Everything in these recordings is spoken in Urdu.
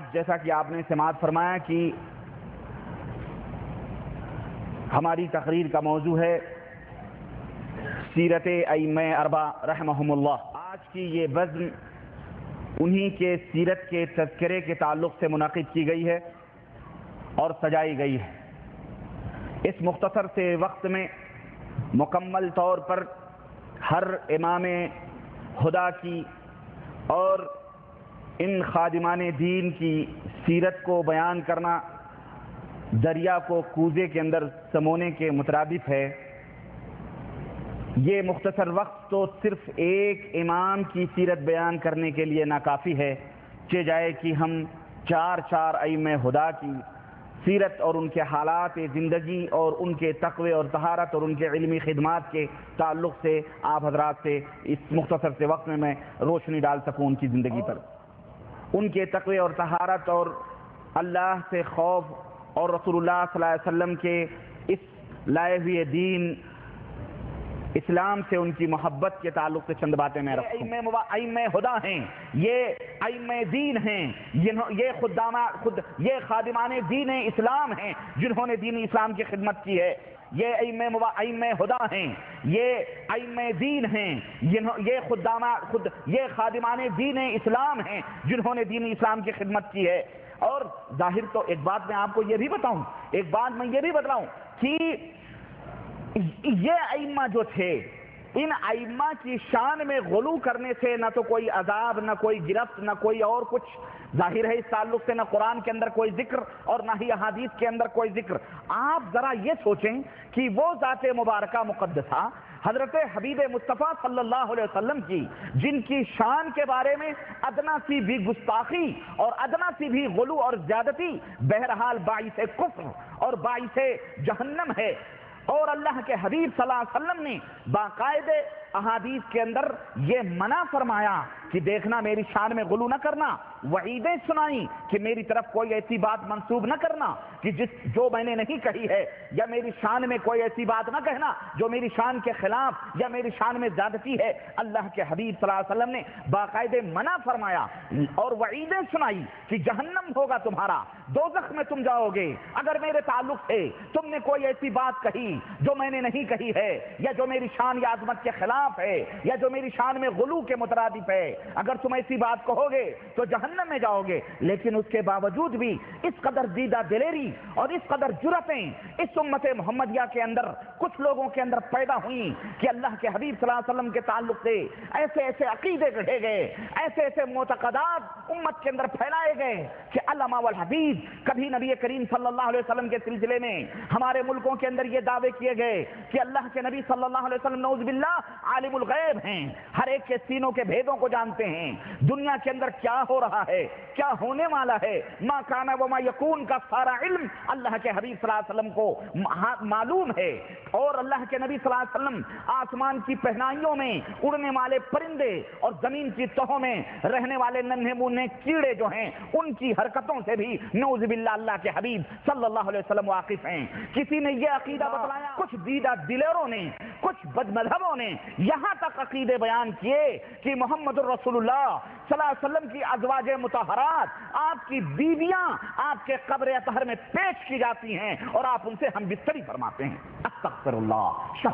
آج جیسا کہ آپ نے سماعت فرمایا کہ ہماری تقریر کا موضوع ہے سیرت ائمہ اربعہ رحمہم اللہ۔ آج کی یہ بزم انہی کے سیرت کے تذکرے کے تعلق سے منعقد کی گئی ہے اور سجائی گئی ہے۔ اس مختصر سے وقت میں مکمل طور پر ہر امام خدا کی اور ان خادمان دین کی سیرت کو بیان کرنا دریا کو کوزے کے اندر سمونے کے مترادف ہے۔ یہ مختصر وقت تو صرف ایک امام کی سیرت بیان کرنے کے لیے ناکافی ہے، چہ جائے کہ ہم چار ائمہ خدا کی سیرت اور ان کے حالات زندگی اور ان کے تقوی اور طہارت اور ان کے علمی خدمات کے تعلق سے آپ حضرات سے اس مختصر سے وقت میں روشنی ڈال سکوں ان کی زندگی پر، ان کے تقوی اور طہارت اور اللہ سے خوف اور رسول اللہ صلی اللہ علیہ وسلم کے اس لائے ہوئے دین اسلام سے ان کی محبت کے تعلق سے چند باتیں میں رکھوں۔ ائمہ خدا ہیں، یہ ائمہ دین ہیں، یہ خادمان دین اسلام ہیں جنہوں نے دین اسلام کی خدمت کی ہے۔ یہ ائمہ خدا ہیں، یہ ائمہ دین ہیں، یہ خادمان دین اسلام ہیں جنہوں نے دین اسلام کی خدمت کی ہے۔ اور ظاہر تو ایک بات میں آپ کو یہ بھی بتاؤں کہ یہ ائمہ جو تھے، ان ائمہ کی شان میں غلو کرنے سے نہ تو کوئی عذاب، نہ کوئی گرفت، نہ کوئی اور کچھ ظاہر ہے۔ اس تعلق سے نہ قرآن کے اندر کوئی ذکر اور نہ ہی احادیث کے اندر کوئی ذکر۔ آپ ذرا یہ سوچیں کہ وہ ذات مبارکہ مقدسہ حضرت حبیب مصطفیٰ صلی اللہ علیہ وسلم کی، جن کی شان کے بارے میں ادنا سی بھی گستاخی اور ادنا سی بھی غلو اور زیادتی بہرحال باعث کفر اور باعث جہنم ہے، اور اللہ کے حبیب صلی اللہ علیہ وسلم نے باقاعدہ احادیث کے اندر یہ منع فرمایا کہ دیکھنا میری شان میں غلو نہ کرنا، وعیدیں سنائیں کہ میری طرف کوئی ایسی بات منسوب نہ کرنا کہ جو میں نے نہیں کہی ہے، یا میری شان میں کوئی ایسی بات نہ کہنا جو میری شان کے خلاف یا میری شان میں زیادتی ہے۔ اللہ کے حبیب صلی اللہ علیہ وسلم نے باقاعدہ منع فرمایا اور وعیدیں سنائی کہ جہنم ہوگا تمہارا، دوزخ میں تم جاؤ گے اگر میرے تعلق سے تم نے کوئی ایسی بات کہی جو میں نے نہیں کہی ہے، یا جو میری شان یا عظمت کے خلاف ہے، یا جو میری شان میں غلو کے مترادف ہے۔ اگر تم ایسی بات کہو گے تو جہنم میں جاؤ گے۔ لیکن اس کے باوجود بھی اس قدر دیدہ دلیری اور اس قدر جرأتیں اس امت محمدیہ کے اندر کچھ لوگوں کے اندر پیدا ہوئیں کہ اللہ کے حبیب صلی اللہ علیہ وسلم کے تعلق سے ایسے عقیدے گڑھے گئے، ایسے معتقدات امت کے اندر پھیلائے گئے کہ علامہ والحدیث، کبھی نبی کریم صلی اللہ علیہ وسلم کے سلسلے میں ہمارے ملکوں کے اندر یہ دعوے کیے گئے کہ اللہ کے نبی صلی اللہ علیہ وسلم نعوذ باللہ عالم الغیب ہیں، ہر ایک کے سینوں کے بھیدوں کو جانتے ہیں، دنیا کے اندر کیا ہو رہا ہے، کیا ہونے والا ہے، ما کان و ما یکون کا سارا علم اللہ کے حبیب صلی اللہ علیہ وسلم کو معلوم ہے۔ اور اللہ کے نبی صلی اللہ علیہ وسلم آسمان کی پہنائیوں میں اڑنے والے پرندے اور زمین کی تہوں میں رہنے والے ننھے منھے کیڑے جو ہیں ان کی حرکتوں سے بھی نعوذ باللہ اللہ کے حبیب صلی اللہ علیہ وسلم واقف ہیں۔ کسی نے یہ عقیدہ بتلایا، کچھ دیدہ دلیروں نے، کچھ بد مذہبوں نے یہاں تک عقیدے بیان کیے کہ محمد الرسول اللہ صلی اللہ علیہ وسلم کی ازواج مطہرات، آپ کی بیویاں آپ کے قبر اطہر میں پیش کی جاتی ہیں اور آپ ان سے ہم بستری فرماتے ہیں، استغفر اللہ،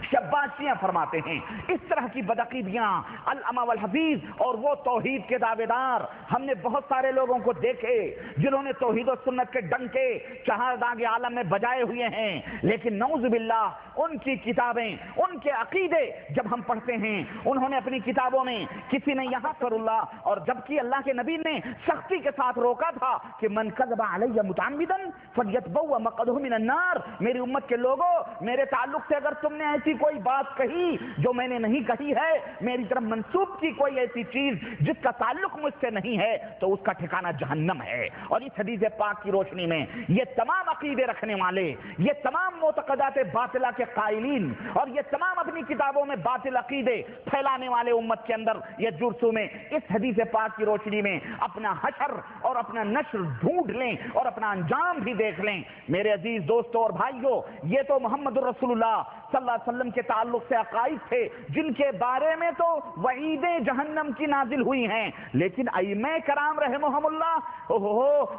شباشیاں فرماتے ہیں۔ اس طرح کی بدعقیدیاں علامہ والحدیث اور وہ توحید کے دعوے دار ہم نے بہت سارے لوگوں کو دیکھے جنہوں نے توحید و سنت کے ڈنکے چہار داغ عالم میں بجائے ہوئے ہیں، لیکن نعوذ باللہ ان کی کتابیں، ان کے عقیدے جب ہم پڑھتے ہیں، انہوں نے اپنی کتابوں میں کسی نے یہاں پر اللہ، اور جبکہ اللہ کے نبی نے سختی کے ساتھ روکا تھا کہ من کذب علی متعمدا فلیتبوأ مقعدہ من النار، میری امت کے لوگوں میرے تعلق سے اگر تم نے ایسی کوئی بات کہی جو میں نے نہیں کہی ہے، میری طرف منسوب کی کوئی ایسی چیز جس کا تعلق مجھ سے نہیں ہے، تو اس کا ٹھکانہ جہنم ہے۔ اور اس حدیث پاک کی روشنی میں یہ تمام عقیدے رکھنے والے، یہ تمام معتقدات باطلہ کے قائلین اور یہ تمام اپنی کتابوں میں باطل عقیدے پھیلانے والے امت کے اندر یہ جرسوں میں اس حدیث پاک کی روشنی میں اپنا حشر اور اپنا نشر ڈھونڈ لیں اور اپنا انجام بھی دیکھ لیں۔ میرے عزیز دوستوں اور بھائیوں، یہ تو محمد الرسول اللہ صلی اللہ علیہ وسلم کے تعلق سے عقائد تھے جن کے بارے میں تو وعیدیں جہنم کی نازل ہوئی ہیں، لیکن ائمہ کرام رحمہم اللہ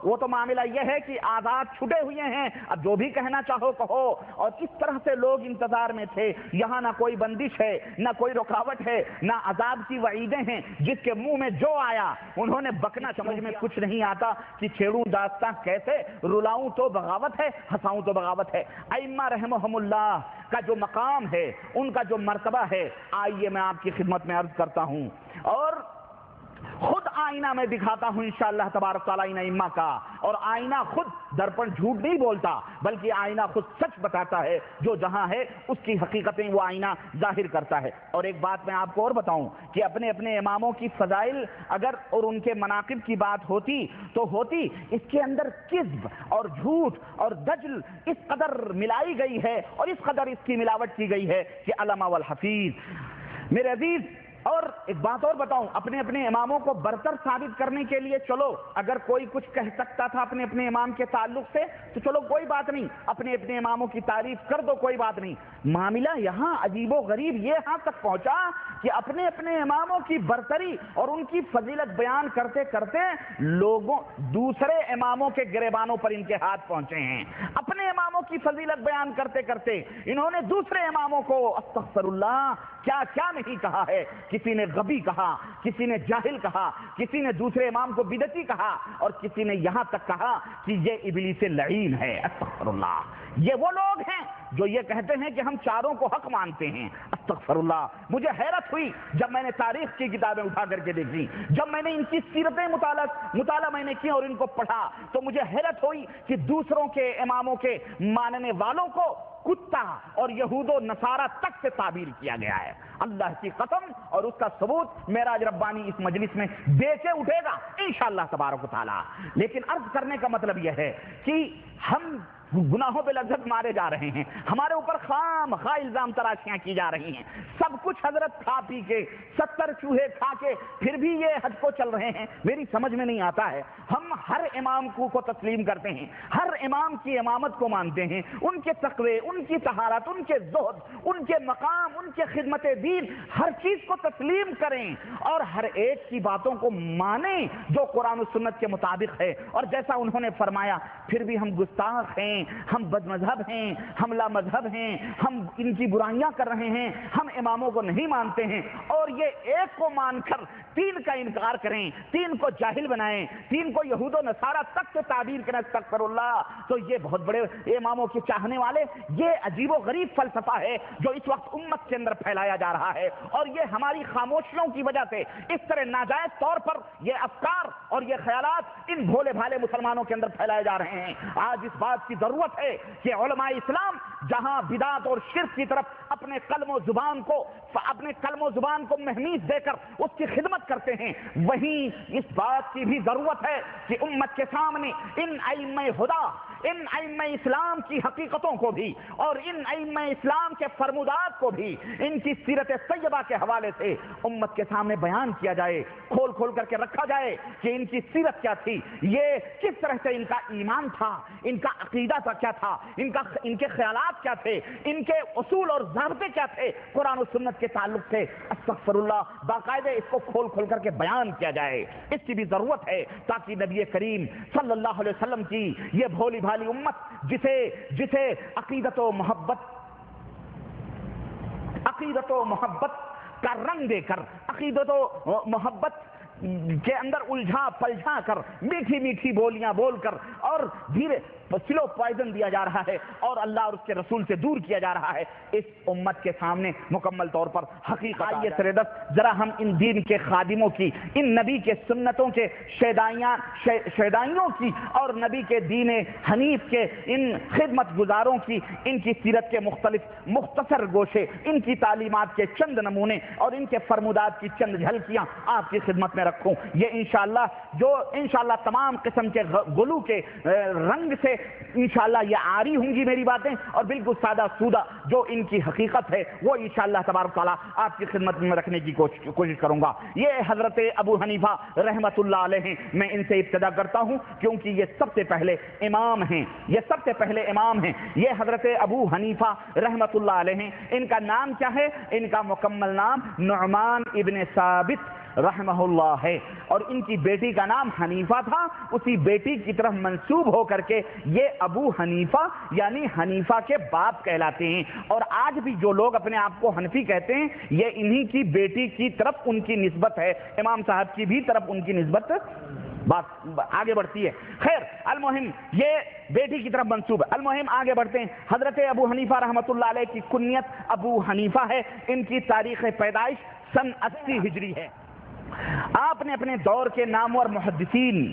وہ تو معاملہ یہ ہے کہ آزاد چھٹے ہوئے ہیں، اب جو بھی کہنا چاہو کہو، اور اس طرح سے لوگ انتظار میں تھے۔ یہاں نہ کوئی بندش ہے، نہ کوئی رکاوٹ ہے، نہ عذاب کی وعیدیں ہیں، جس کے منہ میں جو آیا انہوں نے بکنا، سمجھ میں کچھ نہیں آتا کہ چھیڑوں داستاں کیسے، رلاؤں تو بغاوت ہے، ہنساؤں تو بغاوت ہے۔ ائمہ رحمہم اللہ کا جو مقام ہے، ان کا جو مرتبہ ہے، آئیے میں آپ کی خدمت میں عرض کرتا ہوں، اور خود آئینہ میں دکھاتا ہوں انشاءاللہ تبارک تعالیٰ ان ائمہ کا، اور آئینہ خود درپن جھوٹ نہیں بولتا، بلکہ آئینہ خود سچ بتاتا ہے، جو جہاں ہے اس کی حقیقتیں وہ آئینہ ظاہر کرتا ہے۔ اور ایک بات میں آپ کو اور بتاؤں کہ اپنے اپنے اماموں کی فضائل اگر اور ان کے مناقب کی بات ہوتی تو ہوتی، اس کے اندر کذب اور جھوٹ اور دجل اس قدر ملائی گئی ہے اور اس قدر اس کی ملاوٹ کی گئی ہے کہ علامہ والحفیظ میرے عزیز۔ اور ایک بات اور بتاؤں، اپنے اپنے اماموں کو برتر ثابت کرنے کے لیے چلو اگر کوئی کچھ کہہ سکتا تھا اپنے اپنے امام کے تعلق سے تو چلو کوئی بات نہیں، اپنے اپنے اماموں کی تعریف کر دو، کوئی بات نہیں۔ معاملہ یہاں عجیب و غریب یہاں تک پہنچا کہ اپنے اپنے اماموں کی برتری اور ان کی فضیلت بیان کرتے کرتے لوگوں دوسرے اماموں کے گریبانوں پر ان کے ہاتھ پہنچے ہیں۔ اپنے اماموں کی فضیلت بیان کرتے کرتے انہوں نے دوسرے اماموں کو استغفر اللہ کیا کیا نہیں کہا ہے، کسی نے غبی کہا، کسی نے جاہل کہا، کسی نے دوسرے امام کو بدعتی کہا، اور کسی نے یہاں تک کہا کہ یہ ابلیس لعین ہے۔ استغفر اللہ، یہ وہ لوگ ہیں جو یہ کہتے ہیں کہ ہم چاروں کو حق مانتے ہیں۔ استغفر اللہ، مجھے حیرت ہوئی جب میں نے تاریخ کی کتابیں اٹھا کر کے دیکھی، جب میں نے ان کی سیرتیں مطالعہ میں نے کی اور ان کو پڑھا تو مجھے حیرت ہوئی کہ دوسروں کے اماموں کے ماننے والوں کو کتا اور یہود و نصارہ تک سے تعبیر کیا گیا ہے۔ اللہ کی قسم، اور اس کا ثبوت معراج ربانی اس مجلس میں دے کے اٹھے گا انشاءاللہ تبارک و تعالی۔ لیکن عرض کرنے کا مطلب یہ ہے کہ ہم گناہوں پہ لذت مارے جا رہے ہیں، ہمارے اوپر خام خواہ الزام تراشیاں کی جا رہی ہیں، سب کچھ حضرت کھا پی کے 70 چوہے کھا کے پھر بھی یہ حج کو چل رہے ہیں۔ میری سمجھ میں نہیں آتا ہے، ہم ہر امام کو تسلیم کرتے ہیں، ہر امام کی امامت کو مانتے ہیں، ان کے تقوی، ان کی طہارت، ان کے زہد، ان کے مقام، ان کے خدمت دین، ہر چیز کو تسلیم کریں اور ہر ایک کی باتوں کو مانیں جو قرآن و سنت کے مطابق ہے۔ اور جیسا انہوں نے فرمایا، پھر بھی ہم گستاخ ہیں، ہم بد مذہب ہیں، ہم لا مذہب ہیں، ہم ان کی برائیاں کر رہے ہیں، ہم اماموں کو نہیں مانتے ہیں، اور یہ ایک کو مان کر تین کا انکار کریں، تین کو جاہل بنائیں، تین کو یہود و نصارہ تک سے تعبیر کریں، استغفر اللہ، تو یہ بہت بڑے اماموں کے چاہنے والے، یہ عجیب و غریب فلسفہ ہے جو اس وقت امت کے اندر پھیلایا جا رہا ہے، اور یہ ہماری خاموشیوں کی وجہ سے اس طرح ناجائز طور پر یہ افکار اور یہ خیالات ان بھولے بھالے مسلمانوں کے اندر پھیلائے جا رہے ہیں۔ آج اس بات کی ضرورت ہے کہ علماء اسلام جہاں بدعت اور شرک کی طرف اپنے قلم و زبان کو مہمیز دے کر اس کی خدمت کرتے ہیں، وہیں اس بات کی بھی ضرورت ہے کہ امت کے سامنے ان ائمہ خدا، ان ائمہ اسلام کی حقیقتوں کو بھی اور ان ائمہ اسلام کے فرمودات کو بھی ان کی سیرت طیبہ کے حوالے سے امت کے سامنے بیان کیا جائے، کھول کھول کر کے رکھا جائے کہ ان کی سیرت کیا تھی، یہ کس طرح سے ان کا ایمان تھا، ان کا عقیدہ کیا تھا، ان کے خیالات کیا تھے، ان کے اصول اور ضابطے کیا تھے قرآن و سنت کے تعلق سے۔ استغفر اللہ، باقاعدہ اس کو کھول کھول کر کے بیان کیا جائے، اس کی بھی ضرورت ہے تاکہ نبی کریم صلی اللہ علیہ وسلم کی یہ بھولی بھالی امت جسے عقیدت و محبت کا رنگ دے کر، عقیدت و محبت کے اندر الجھا پلجھا کر، میٹھی میٹھی بولیاں بول کر اور دھیرے سلو پوائزن دیا جا رہا ہے اور اللہ اور اس کے رسول سے دور کیا جا رہا ہے، اس امت کے سامنے مکمل طور پر حقیقت آئیے سردست ذرا ہم ان دین کے خادموں کی، ان نبی کے سنتوں کے شیدائیوں کی اور نبی کے دین حنیف کے ان خدمت گزاروں کی، ان کی سیرت کے مختصر گوشے، ان کی تعلیمات کے چند نمونے اور ان کے فرمودات کی چند جھلکیاں آپ کی خدمت میں رکھوں. یہ انشاءاللہ تمام قسم کے غلو کے رنگ سے انشاءاللہ یہ عاری ہوں گی میری باتیں, اور بالکل سادہ سودہ جو ان کی حقیقت ہے وہ انشاءاللہ تبارک تعالیٰ آپ کی خدمت میں رکھنے کی کوشش کروں گا. یہ حضرت ابو حنیفہ رحمت اللہ علیہ ہیں, میں ان سے ابتدا کرتا ہوں کیونکہ یہ سب سے پہلے امام ہیں, یہ حضرت ابو حنیفہ رحمت اللہ علیہ ہیں. ان کا نام کیا ہے؟ ان کا مکمل نام نعمان ابن ثابت رحمہ اللہ ہے, اور ان کی بیٹی کا نام حنیفہ تھا. اسی بیٹی کی طرف منسوب ہو کر کے یہ ابو حنیفہ یعنی حنیفہ کے باپ کہلاتے ہیں. اور آج بھی جو لوگ اپنے آپ کو حنفی کہتے ہیں یہ انہی کی بیٹی کی طرف ان کی نسبت ہے, امام صاحب کی بھی طرف ان کی نسبت بات آگے بڑھتی ہے. خیر المہم یہ بیٹی کی طرف منسوب ہے. المہم آگے بڑھتے ہیں. حضرت ابو حنیفہ رحمۃ اللہ علیہ کی کنیت ابو حنیفہ ہے. ان کی تاریخ پیدائش سن 80 ہجری ہے. آپ نے اپنے دور کے نامور محدثین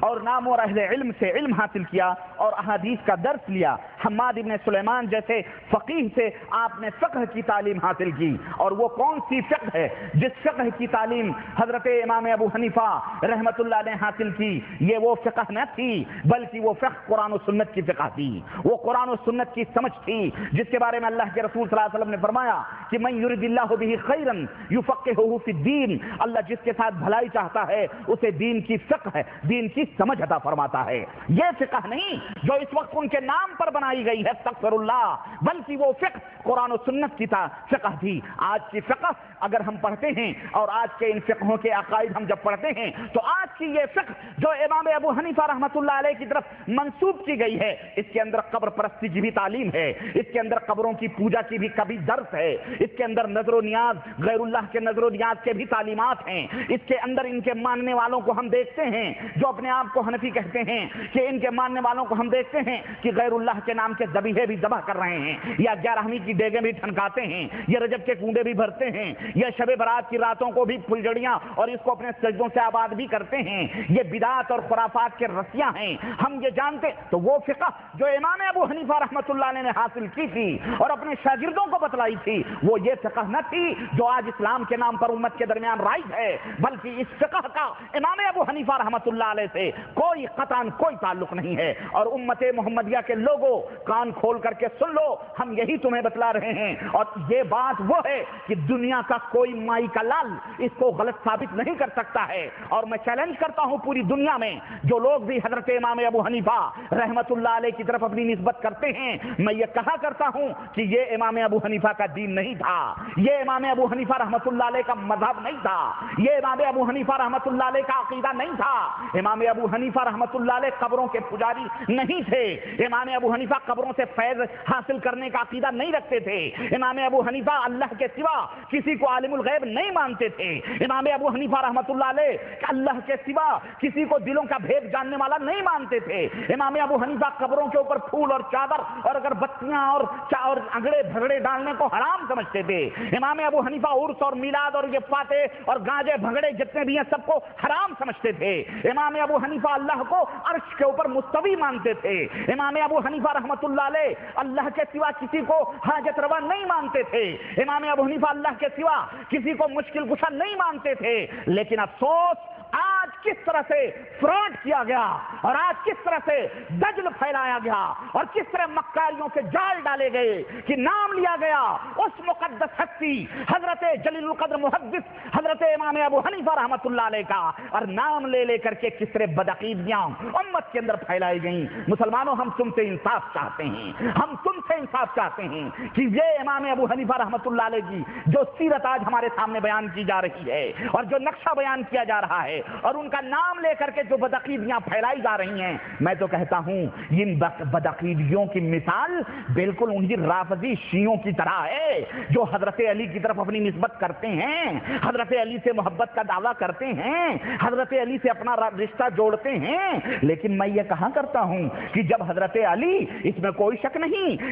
اور نامور اہل علم سے علم حاصل کیا اور احادیث کا درس لیا. حماد ابن سلیمان جیسے فقیہ سے آپ نے فقہ کی تعلیم حاصل کی, اور وہ کون سی فقہ ہے جس فقہ کی تعلیم حضرت امام ابو حنیفہ رحمت اللہ نے حاصل کی؟ یہ وہ فقہ نہ تھی بلکہ وہ فقہ قرآن و سنت کی فقہ تھی, وہ قرآن و سنت کی سمجھ تھی جس کے بارے میں اللہ کے رسول صلی اللہ علیہ وسلم نے فرمایا کہ من یرد اللہ بہ خیرا یفقہہ فی الدین, اللہ جس کے ساتھ بھلائی چاہتا ہے اسے دین کی فقہ ہے, دین کی سمجھ عطا فرماتا ہے. یہ فقہ نہیں جو اس وقت ان کے نام پر بنائی گئی ہے استغفر اللہ, بلکہ وہ فقہ قرآن و سنت کی فقہ تھی. آج کی فقہ اگر ہم پڑھتے ہیں اور آج کے ان فقہوں کے عقائد ہم جب پڑھتے ہیں تو آج کی یہ فقہ جو امام ابو حنیفہ رحمۃ اللہ علیہ کی طرف منسوب کی گئی ہے اس کے اندر قبر پرستی کی بھی تعلیم ہے, اس کے اندر قبروں کی پوجا کی بھی کبھی درس ہے, اس کے اندر نظر و نیاز غیر اللہ کے نظر و نیاز کے بھی تعلیمات ہیں, اس کے اندر ان کے ماننے والوں کو ہم دیکھتے ہیں جو اپنے آپ کو حنفی کہتے ہیں کہ ان کے ماننے والوں کو ہم دیکھتے ہیں کہ غیر اللہ کے نام کے ذبیحے بھی ذبح کر رہے ہیں, یا 11ویں کی ڈیگیں بھی ٹھنکاتے ہیں, یا رجب کے کنڈے بھی بھرتے ہیں, یا شب برات کی راتوں کو بھی پھلجڑیاں اور اس کو اپنے سجدوں سے آباد بھی کرتے ہیں. یہ بدعات اور خرافات کے رسیاں ہیں, ہم یہ جانتے. تو وہ فقہ جو امام ابو حنیفہ رحمۃ اللہ علیہ نے حاصل کی تھی اور اپنے شاگردوں کو بتلائی تھی وہ یہ فقہ نہ تھی جو آج اسلام کے نام پر امت کے درمیان رائج ہے, بلکہ اس فقہ کا امام ابو حنیفہ رحمۃ اللہ علیہ سے کوئی قطعاً کوئی تعلق نہیں ہے. اور امت محمدیہ کے لوگوں کان کھول کر کے سن لو, ہم یہی تمہیں بتلا رہے ہیں, اور یہ بات وہ ہے کہ دنیا کا کوئی مائی کا لال اس کو غلط ثابت نہیں کر سکتا ہے. اور میں چیلنج کرتا ہوں پوری دنیا میں جو لوگ بھی حضرت امام ابو حنیفہ رحمت اللہ علیہ کی طرف اپنی نسبت کرتے ہیں, میں یہ کہا کرتا ہوں کہ یہ امام ابو حنیفہ کا دین نہیں تھا, یہ امام ابو حنیفہ رحمت اللہ علیہ کا مذہب نہیں تھا, یہ امام ابو حنیفہ رحمت اللہ علیہ کا عقیدہ نہیں تھا. امام ابو حنیفہ رحمت اللہ علیہ قبروں کے پجاری نہیں تھے, امام ابو حنیفہ قبروں سے فیض حاصل کرنے کا عقیدہ نہیں رکھتے تھے, امام ابو حنیفہ اللہ کے سوا کسی کو عالم الغیب نہیں مانتے تھے, امام ابو حنیفہ رحمت اللہ علیہ اللہ کے سوا کسی کو دلوں کا بھید جاننے والا نہیں مانتے تھے. امام ابو حنیفہ قبروں کے اوپر پھول اور چادر اور اگر بتیاں اور انگڑے بھگڑے ڈالنے کو حرام سمجھتے تھے. امام ابو حنیفہ عرس اور میلاد اور یہ فاتح اور گانجے بھگڑے جتنے بھی ہیں سب کو حرام سمجھتے تھے. امام ابو حنیفہ اللہ کو عرش کے اوپر مستوی مانتے تھے. امام ابو حنیفہ رحمت اللہ علیہ اللہ کے سوا کسی کو حاجت روا نہیں مانتے تھے. امام ابو حنیفہ اللہ کے سوا کسی کو مشکل کشا نہیں مانتے تھے. لیکن افسوس آج کس طرح سے فراڈ کیا گیا اور آج کس طرح سے دجل پھیلایا گیا اور کس طرح مکاریوں کے جال ڈالے گئے کہ نام لیا گیا اس مقدس ہستی حضرت جلیل القدر محدث حضرت امام ابو حنیفہ رحمت اللہ علیہ کا, اور نام لے لے کر کے کس طرح بدعقیدیاں امت کے اندر پھیلائی گئیں. مسلمانوں ہم تم سے انصاف چاہتے ہیں, ہم تم سے انصاف چاہتے ہیں کہ یہ امام ابو حنیفہ رحمت اللہ علیہ کی جو سیرت آج ہمارے سامنے بیان کی جا رہی ہے اور جو نقشہ بیان کیا جا رہا ہے اور ان کا نام لے کر کے جو بدعقیدیاں پھیلائی جا رہی ہیں, میں تو کہتا ہوں ان بدعقیدیوں کی مثال بالکل انہی رافضی شیعوں کی طرح ہے جو حضرت علی کی طرف اپنی نسبت کرتے ہیں, حضرت علی سے محبت کا دعویٰ کرتے ہیں, حضرت علی سے اپنا رشتہ جوڑتے ہیں. لیکن میں یہ کہا کرتا ہوں کہ جب حضرت علی, اس میں کوئی شک نہیں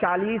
40,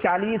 40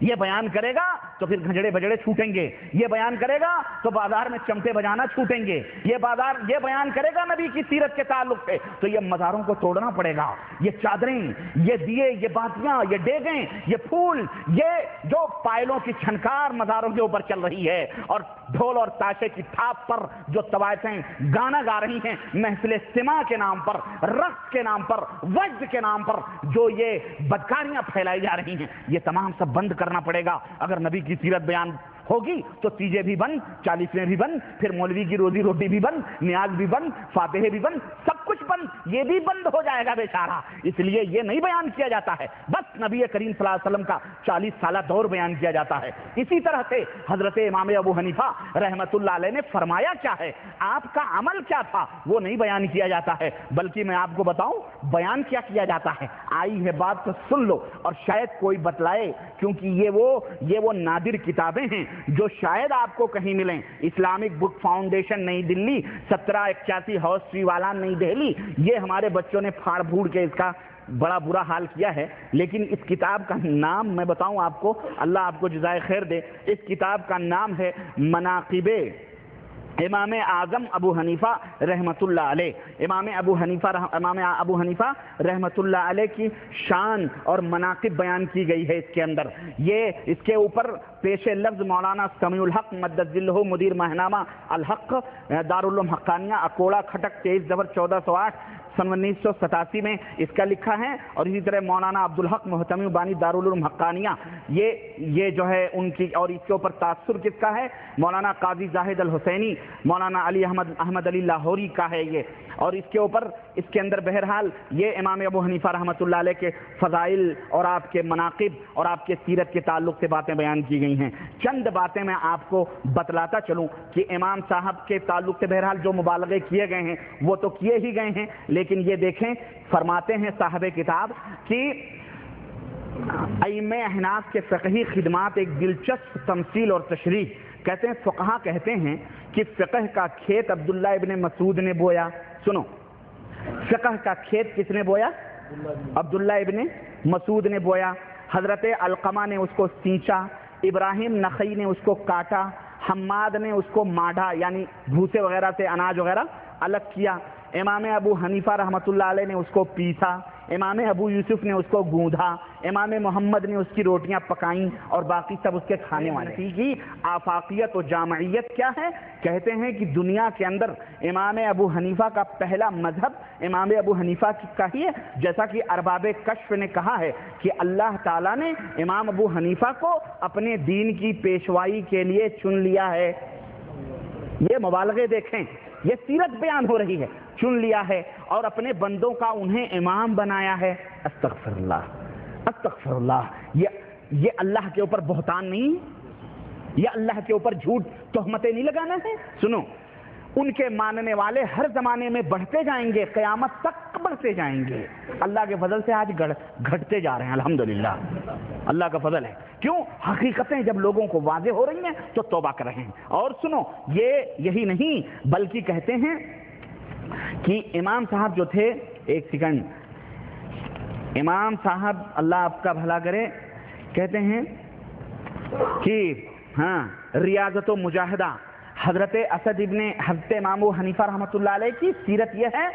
یہ بیان کرے گا تو پھر گھجڑے بجڑے چھوٹیں گے، یہ بیان کرے گا تو بازار میں چمٹے بجانا چھوٹیں گے، یہ بیان کرے گا نبی کی سیرت کے تعلق سے تو یہ مزاروں کو توڑنا پڑے گا، یہ چادریں، یہ دیے، یہ باتیاں، یہ ڈیگیں، یہ پھول، یہ جو پائلوں کی چھنکار مزاروں کے اوپر چل رہی ہے اور ڈھول اور تاشے کی تھاپ پر جو طوائفیں گانا گا رہی ہیں محفل استماع کے نام پر، رقص کے نام پر، وجد کے نام پر جو یہ بدکاریاں پھیلائی جا رہی ہیں، یہ تمام سب بند کرنا پڑے گا۔ اگر نبی کی سیرت بیان ہوگی تو تیجے بھی بند، چالیسویں بھی بند، پھر مولوی کی روزی روٹی بھی بند، نیاز بھی بند، فاتحے بھی بند، سب کچھ بند، یہ بھی بند ہو جائے گا بیچارہ۔ اس لیے یہ نہیں بیان کیا جاتا ہے، بس نبی کریم صلی اللہ علیہ وسلم کا 40 سالہ دور بیان کیا جاتا ہے۔ اسی طرح سے حضرت امام ابو حنیفہ رحمۃ اللہ علیہ نے فرمایا کیا ہے، آپ کا عمل کیا تھا، وہ نہیں بیان کیا جاتا ہے، بلکہ میں آپ کو بتاؤں بیان کیا کیا جاتا ہے۔ آئی ہے بات تو سن لو اور شاید کوئی بتلائے، کیونکہ یہ وہ نادر کتابیں ہیں جو شاید آپ کو کہیں ملیں۔ اسلامک بک فاؤنڈیشن نئی دلی 1781 ہاؤس ٹری والا نئی دہلی، یہ ہمارے بچوں نے پھاڑ پھوڑ کے اس کا بڑا برا حال کیا ہے، لیکن اس کتاب کا نام میں بتاؤں آپ کو، اللہ آپ کو جزائے خیر دے، اس کتاب کا نام ہے مناقب امام اعظم ابو حنیفہ رحمۃ اللہ علیہ۔ امام ابو حنیفہ رحمۃ اللہ علیہ کی شان اور مناقب بیان کی گئی ہے اس کے اندر۔ یہ اس کے اوپر پیش لفظ مولانا سمیع الحق مدد ذلہ مدیر ماہنامہ الحق دارالعلوم حقانیہ اکوڑا کھٹک 23/1408 سن 1987 میں اس کا لکھا ہے، اور اسی طرح مولانا عبدالحق محتمی بانی دارالعلوم حقانیہ یہ جو ہے ان کی، اور اس کے اوپر تاثر کس کا ہے، مولانا قاضی زاہد الحسینی، مولانا علی احمد علی لاہوری کا ہے یہ، اور اس کے اوپر اس کے اندر بہرحال یہ امام ابو حنیفہ رحمۃ اللہ علیہ کے فضائل اور آپ کے مناقب اور آپ کے سیرت کے تعلق سے باتیں بیان کی گئی ہیں۔ چند باتیں میں آپ کو بتلاتا چلوں کہ امام صاحب کے تعلق سے بہرحال جو مبالغے کیے گئے ہیں وہ تو کیے ہی گئے ہیں، لیکن یہ دیکھیں فرماتے ہیں صاحب کتاب کہ ائمہ احناف کے فقہی خدمات ایک دلچسپ تمثیل اور تشریح، کہتے ہیں فقہا کہتے ہیں کہ فقہ کا کھیت عبداللہ ابن مسعود نے بویا۔ سنو، فقہ کا کھیت کس نے بویا؟ عبداللہ ابن مسعود نے بویا۔ حضرت علقمہ نے اس کو سینچا، ابراہیم نخعی نے اس کو کاٹا، حماد نے اس کو ماڈھا یعنی بھوسے وغیرہ سے اناج وغیرہ الگ کیا، امام ابو حنیفہ رحمۃ اللہ علیہ نے اس کو پیسا، امام ابو یوسف نے اس کو گوندھا، امام محمد نے اس کی روٹیاں پکائیں اور باقی سب اس کے کھانے والے کی آفاقیت و جامعیت کیا ہے؟ کہتے ہیں کہ دنیا کے اندر امام ابو حنیفہ کا پہلا مذہب امام ابو حنیفہ کا ہی ہے، جیسا کہ ارباب کشف نے کہا ہے کہ اللہ تعالیٰ نے امام ابو حنیفہ کو اپنے دین کی پیشوائی کے لیے چن لیا ہے۔ یہ مبالغے دیکھیں، یہ سیرت بیان ہو رہی ہے، چن لیا ہے اور اپنے بندوں کا انہیں امام بنایا ہے۔ استغفر اللہ، استغفر اللہ، یہ اللہ کے اوپر بہتان نہیں، یہ اللہ کے اوپر جھوٹ تہمتیں نہیں لگانا ہے۔ سنو، ان کے ماننے والے ہر زمانے میں بڑھتے جائیں گے، قیامت تک بڑھتے جائیں گے، اللہ کے فضل سے آج گھٹتے جا رہے ہیں، الحمدللہ اللہ کا فضل ہے۔ کیوں؟ حقیقتیں جب لوگوں کو واضح ہو رہی ہیں تو توبہ کر رہے ہیں۔ اور سنو، یہی نہیں بلکہ کہتے ہیں کہ امام صاحب جو تھے، ایک سیکنڈ، امام صاحب اللہ آپ کا بھلا کرے، کہتے ہیں کہ ریاضت و مجاہدہ حضرت حضرت امام ابو حنیفہ رحمۃ اللہ علیہ کی سیرت یہ ہے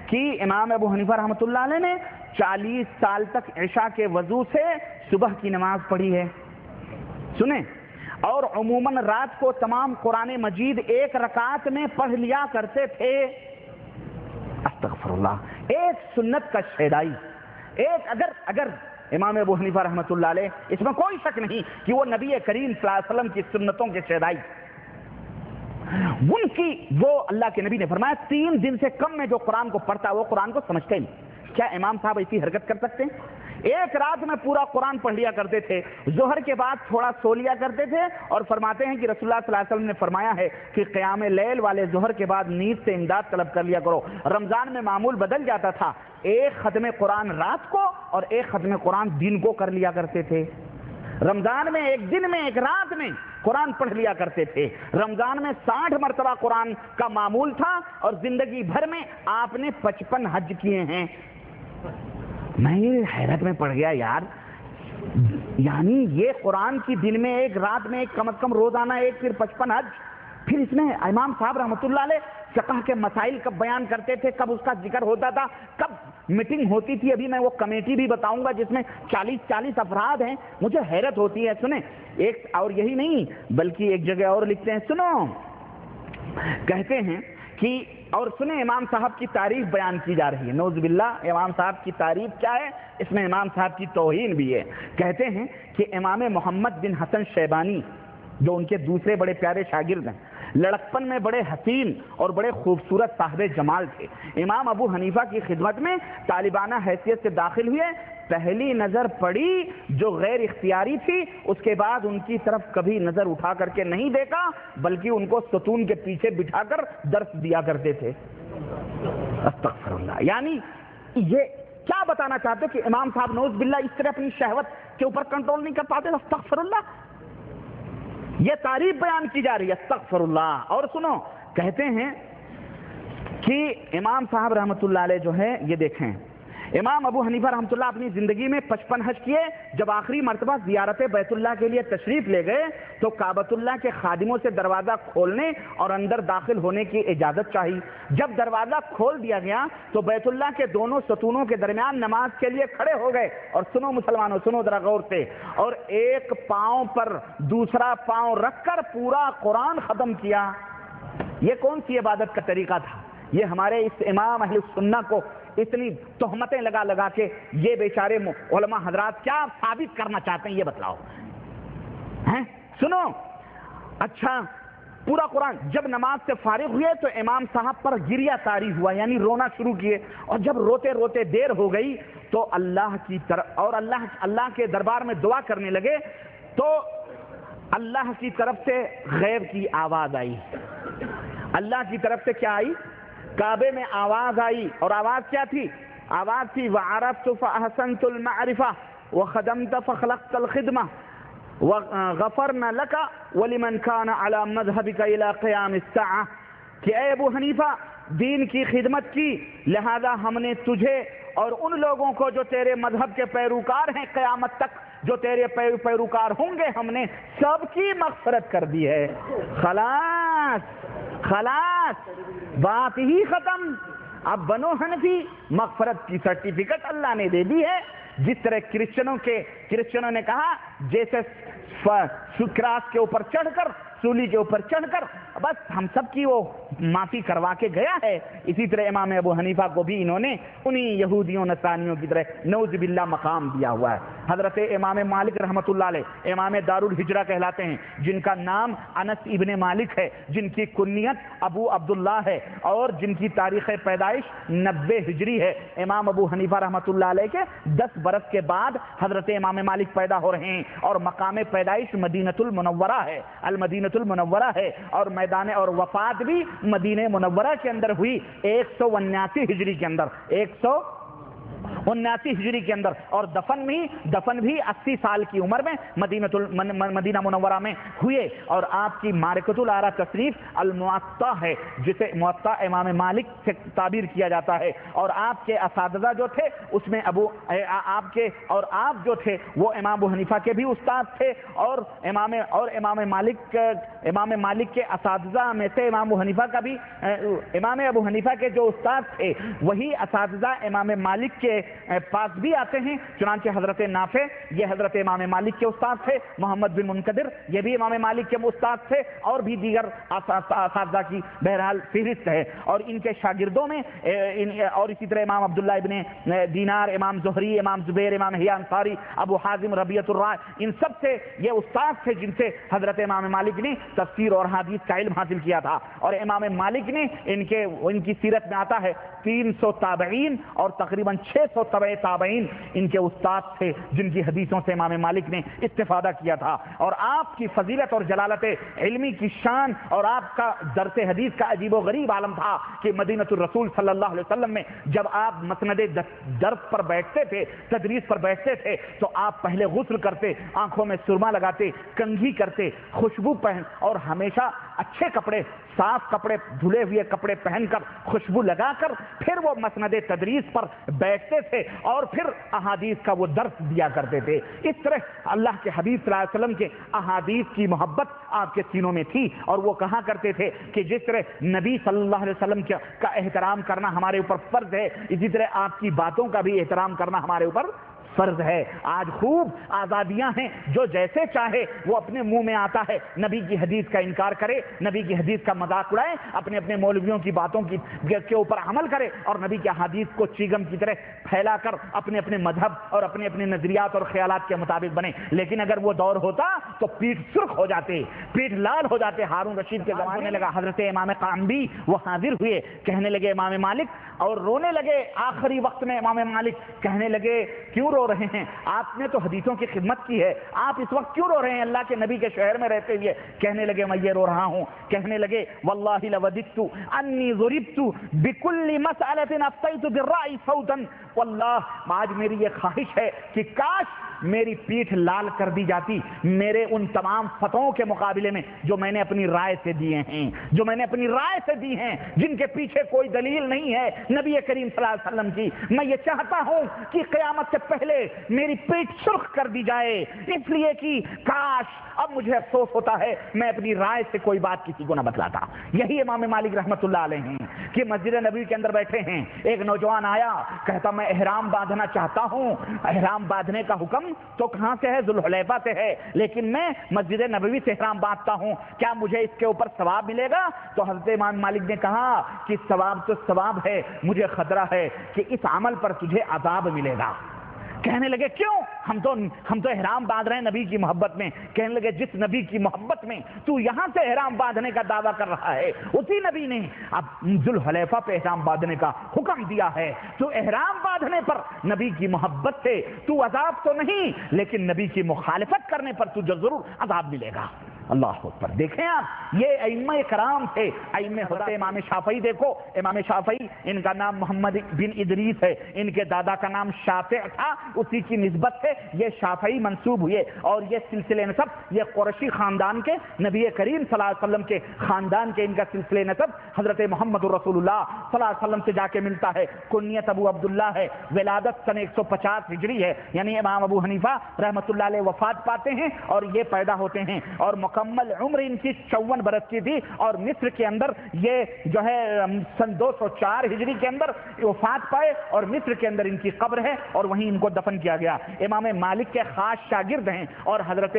کہ امام ابو حنیفہ رحمۃ اللہ علیہ نے 40 سال تک عشاء کے وضو سے صبح کی نماز پڑھی ہے، سنیں، اور عموماً رات کو تمام قرآن مجید ایک رکعت میں پڑھ لیا کرتے تھے۔ استغفر اللہ، ایک سنت کا شیدائی، ایک اگر امام ابو حنیفہ رحمۃ اللہ علیہ، اس میں کوئی شک نہیں کہ وہ نبی کریم صلی اللہ علیہ وسلم کی سنتوں کے شیدائی، ان کی وہ اللہ کے نبی نے فرمایا 3 دن سے کم میں جو قرآن کو پڑھتا وہ قرآن کو سمجھتے نہیں۔ کیا امام صاحب ایسی حرکت کر سکتے ہیں؟ ایک رات میں پورا قرآن پڑھ لیا کرتے تھے، ظہر کے بعد تھوڑا سو لیا کرتے تھے، اور فرماتے ہیں کہ رسول اللہ صلی اللہ علیہ وسلم نے فرمایا ہے کہ قیام لیل والے ظہر کے بعد نیند سے امداد طلب کر لیا کرو۔ رمضان میں معمول بدل جاتا تھا، ایک ختم قرآن رات کو اور ایک ختم قرآن دن کو کر لیا کرتے تھے۔ رمضان میں ایک دن میں ایک رات میں قرآن پڑھ لیا کرتے تھے۔ رمضان میں 60 مرتبہ قرآن کا معمول تھا اور زندگی بھر میں آپ نے 55 حج کیے ہیں۔ میں یہ حیرت میں پڑ گیا یار، یعنی یہ قرآن کی دن میں ایک، رات میں ایک، کم از کم روزانہ ایک، پھر 55 حج، پھر اس میں امام صاحب رحمۃ اللہ علیہ فقہ کے مسائل کب بیان کرتے تھے، کب اس کا ذکر ہوتا تھا، کب میٹنگ ہوتی تھی. ابھی میں وہ کمیٹی بھی بتاؤں گا جس میں 40 افراد ہیں. مجھے حیرت ہوتی ہے. سنیں ایک، اور یہی نہیں بلکہ ایک جگہ اور لکھتے ہیں، سنو، کہتے ہیں کہ، اور سنیں امام صاحب کی تعریف بیان کی جا رہی ہے. نعوذ باللہ، امام صاحب کی تعریف کیا ہے، اس میں امام صاحب کی توہین بھی ہے. کہتے ہیں کہ امام محمد بن حسن شیبانی جو ان کے دوسرے بڑے پیارے شاگرد ہیں، لڑکپن میں بڑے حسین اور بڑے خوبصورت صاحب جمال تھے. امام ابو حنیفہ کی خدمت میں طالبانہ حیثیت سے داخل ہوئے. پہلی نظر پڑی جو غیر اختیاری تھی، اس کے بعد ان کی طرف کبھی نظر اٹھا کر کے نہیں دیکھا، بلکہ ان کو ستون کے پیچھے بٹھا کر درس دیا کرتے تھے. استغفر اللہ. یعنی یہ کیا بتانا چاہتے کہ امام صاحب نعوذ باللہ اس طرح اپنی شہوت کے اوپر کنٹرول نہیں کر پاتے؟ استغفر اللہ. یہ تعریف بیان کی جا رہی ہے. استغفر اللہ. اور سنو، کہتے ہیں کہ امام صاحب رحمۃ اللہ علیہ جو ہے، یہ دیکھیں، امام ابو حنیفہ رحمۃ اللہ اپنی زندگی میں 55 حج کیے. جب آخری مرتبہ زیارت بیت اللہ کے لیے تشریف لے گئے تو کعبۃ اللہ کے خادموں سے دروازہ کھولنے اور اندر داخل ہونے کی اجازت چاہی. جب دروازہ کھول دیا گیا تو بیت اللہ کے دونوں ستونوں کے درمیان نماز کے لیے کھڑے ہو گئے. اور سنو مسلمانوں، سنو ذرا غور سے، اور ایک پاؤں پر دوسرا پاؤں رکھ کر پورا قرآن ختم کیا. یہ کون سی عبادت کا طریقہ تھا؟ یہ ہمارے اس امام اہل سنہ کو اتنی تہمتیں لگا لگا کے یہ بیچارے علماء حضرات کیا ثابت کرنا چاہتے ہیں، یہ بتلاؤ. سنو، اچھا، پورا قرآن. جب نماز سے فارغ ہوئے تو امام صاحب پر گریہ طاری ہوا، یعنی رونا شروع کیے. اور جب روتے روتے دیر ہو گئی تو اللہ کی طرف، اور اللہ کے دربار میں دعا کرنے لگے تو اللہ کی طرف سے غیب کی آواز آئی. اللہ کی طرف سے کیا آئی؟ کعبے میں آواز آئی. اور آواز کیا تھی؟ آواز تھی وَعَرَفْتُ فَأَحْسَنْتُ الْمَعْرِفَةَ وَخَدَمْتَ فَخَلَقْتَ الْخِدْمَةَ وَغَفَرْنَ لَكَ وَلِمَنْ كَانَ عَلَى مَذْهَبِكَ إِلَى قِيَامِ السَّاعَةِ. کہ اے ابو حنیفہ، دین کی خدمت کی، لہذا ہم نے تجھے اور ان لوگوں کو جو تیرے مذہب کے پیروکار ہیں قیامت تک، جو تیرے پیروکار ہوں گے، ہم نے سب کی مغفرت کر دی ہے. خلاص خلاص، بات ہی ختم. اب بنو حنفی، مغفرت کی سرٹیفکیٹ اللہ نے دے دی ہے. جس طرح کرسچنوں نے کہا، جیسے کراس کے اوپر چڑھ کر، سولی کے اوپر چڑھ کر بس ہم سب کی وہ معافی کروا کے گیا ہے، اسی طرح امام ابو حنیفہ کو بھی انہوں نے انہی یہودیوں نصرانیوں کی طرح نعوذ باللہ مقام دیا ہوا ہے. حضرت امام مالک رحمۃ اللہ علیہ امام دار الہجرہ کہلاتے ہیں، جن کا نام انس ابن مالک ہے، جن کی کنیت ابو عبداللہ ہے، اور جن کی تاریخ پیدائش 90 ہجری ہے. امام ابو حنیفہ رحمۃ اللہ علیہ کے 10 برس کے بعد حضرت امام مالک پیدا ہو رہے ہیں، اور مقام پیدائش مدینۃ المنورہ ہے، المدینۃ المنورہ ہے، اور میدان اور وفات بھی مدینہ منورہ کے اندر ہوئی 179 ہجری کے اندر، 179 ہجری کے اندر. اور دفن بھی 80 سال کی عمر میں مدینہ منورہ میں ہوئے. اور آپ کی معرکۃ الآراء تصنیف الموطا ہے، جسے موطا امام مالک سے تعبیر کیا جاتا ہے. اور آپ کے اساتذہ جو تھے اس میں آپ جو تھے وہ امام ابو حنیفہ کے بھی استاد تھے، اور امام مالک کے اساتذہ میں سے امام ابو حنیفہ کا بھی، امام ابو حنیفہ کے جو استاد تھے وہی اساتذہ امام مالک کے پاس بھی آتے ہیں. چنانچہ حضرت نافع، یہ حضرت امام مالک کے استاد تھے. محمد بن منقدر، یہ بھی امام مالک کے استاد تھے، اور بھی دیگر اساتذہ کی بہرحال فہرست ہے. اور ان کے شاگردوں میں اور اسی طرح امام عبداللہ ابن دینار، امام زہری، امام زبیر، امام حیا انصاری، ابو حازم ربیعۃ الرائے، ان سب سے یہ استاد تھے جن سے حضرت امام مالک نے تفسیر اور حدیث کا علم حاصل کیا تھا. اور امام مالک نے ان کی سیرت میں آتا ہے 300 تابعین اور تقریباً 600 تبع تابعین ان کے استاد تھے، جن کی حدیثوں سے امام مالک نے استفادہ کیا تھا. اور آپ کی فضیلت اور جلالت علمی کی شان، اور آپ کا درس حدیث کا عجیب و غریب عالم تھا کہ مدینۃ الرسول صلی اللہ علیہ وسلم میں جب آپ مسند درس پر بیٹھتے تھے، تدریس پر بیٹھتے تھے، تو آپ پہلے غسل کرتے، آنکھوں میں سرما لگاتے، کنگھی کرتے، خوشبو پہن، اور ہمیشہ اچھے کپڑے، صاف کپڑے، دھلے ہوئے کپڑے پہن کر، خوشبو لگا کر پھر وہ مسند تدریس پر بیٹھتے تھے اور پھر احادیث کا وہ درس دیا کرتے تھے۔ اس طرح اللہ کے حبیب صلی اللہ علیہ وسلم کے احادیث کی محبت آپ کے سینوں میں تھی، اور وہ کہا کرتے تھے کہ جس طرح نبی صلی اللہ علیہ وسلم کا احترام کرنا ہمارے اوپر فرض ہے، اسی طرح آپ کی باتوں کا بھی احترام کرنا ہمارے اوپر فرض ہے۔ آج خوب آزادیاں ہیں، جو جیسے چاہے وہ اپنے منہ میں آتا ہے نبی کی حدیث کا انکار کرے، نبی کی حدیث کا مذاق اڑائے، اپنے مولویوں کی باتوں کے اوپر عمل کرے، اور نبی کی حدیث کو چیگم کی طرح پھیلا کر اپنے مذہب اور اپنے نظریات اور خیالات کے مطابق بنے۔ لیکن اگر وہ دور ہوتا تو پیٹھ سرخ ہو جاتے، پیٹھ لال ہو جاتے۔ ہارون رشید کے زمانے لگا حضرت امام قامبی وہ حاضر ہوئے، کہنے لگے امام مالک، اور رونے لگے آخری وقت میں امام مالک کہنے لگے کیوں رو رہے ہیں؟ آپ نے تو حدیثوں کی خدمت کی ہے، آپ اس وقت کیوں رو رہے ہیں اللہ کے نبی کے شہر میں رہتے ہوئے؟ کہنے لگے میں یہ رو رہا ہوں، کہنے لگے واللہ لوددت انی ضربت بکل مسئلۃ افتیت بالرأی صوتا، واللہ آج میری یہ خواہش ہے کہ کاش میری پیٹھ لال کر دی جاتی میرے ان تمام فتووں کے مقابلے میں جو میں نے اپنی رائے سے دیے ہیں، جو میں نے اپنی رائے سے دی ہیں، جن کے پیچھے کوئی دلیل نہیں ہے نبی کریم صلی اللہ علیہ وسلم کی۔ میں یہ چاہتا ہوں کہ قیامت سے پہلے میری پیٹھ سرخ کر دی جائے، اس لیے کہ کاش اب مجھے افسوس ہوتا ہے میں اپنی رائے سے کوئی بات کسی کو نہ بتلاتا۔ یہی امام مالک رحمۃ اللہ علیہ ہیں کہ مسجد نبوی کے اندر بیٹھے ہیں، ایک نوجوان آیا، کہتا میں احرام باندھنا چاہتا ہوں۔ احرام باندھنے کا حکم تو کہاں سے ہے؟ ذوالحلیفہ سے ہے، لیکن میں مسجد نبوی سے احرام باندھتا ہوں، کیا مجھے اس کے اوپر ثواب ملے گا؟ تو حضرت امام مالک نے کہا کہ ثواب تو ثواب ہے، مجھے خطرہ ہے کہ اس عمل پر تجھے عذاب ملے گا۔ کہنے لگے کیوں؟ ہم تو احرام باندھ رہے ہیں نبی کی محبت میں۔ کہنے لگے جس نبی کی محبت میں تو یہاں سے احرام باندھنے کا دعویٰ کر رہا ہے، اسی نبی نے اب ذوالحلیفہ پہ احرام باندھنے کا حکم دیا ہے۔ تو احرام باندھنے پر نبی کی محبت سے تو عذاب تو نہیں، لیکن نبی کی مخالفت کرنے پر تجھے ضرور عذاب ملے گا۔ اللہ اکبر۔ دیکھیں آپ، یہ ائمہ کرام تھے، ائمہ ہوتے۔ امام شافعی دیکھو، امام شافعی ان کا نام محمد بن ادریس ہے، ان کے دادا کا نام شافع تھا، اسی کی نسبت سے یہ شافعی منسوب ہوئے، اور یہ سلسلے نسب یہ قریشی خاندان کے نبی کریم صلی اللہ علیہ وسلم کے خاندان کے ان کا سلسلے نسب حضرت محمد رسول اللہ صلی اللہ علیہ وسلم سے جا کے ملتا ہے۔ کنیت ابو عبداللہ ہے، ولادت سن 150 ہجری ہے، یعنی امام ابو حنیفہ رحمۃ اللہ علیہ وفات پاتے ہیں اور یہ پیدا ہوتے ہیں، اور مکمل عمر ان کی 54 برس کی تھی، اور مصر کے اندر یہ جو ہے سن 204 ہجری کے اندر وفات پائے، اور مصر کے اندر ان کی قبر ہے اور وہیں ان کو دفن کیا گیا۔ امام مالک کے خاص شاگرد ہیں، اور حضرت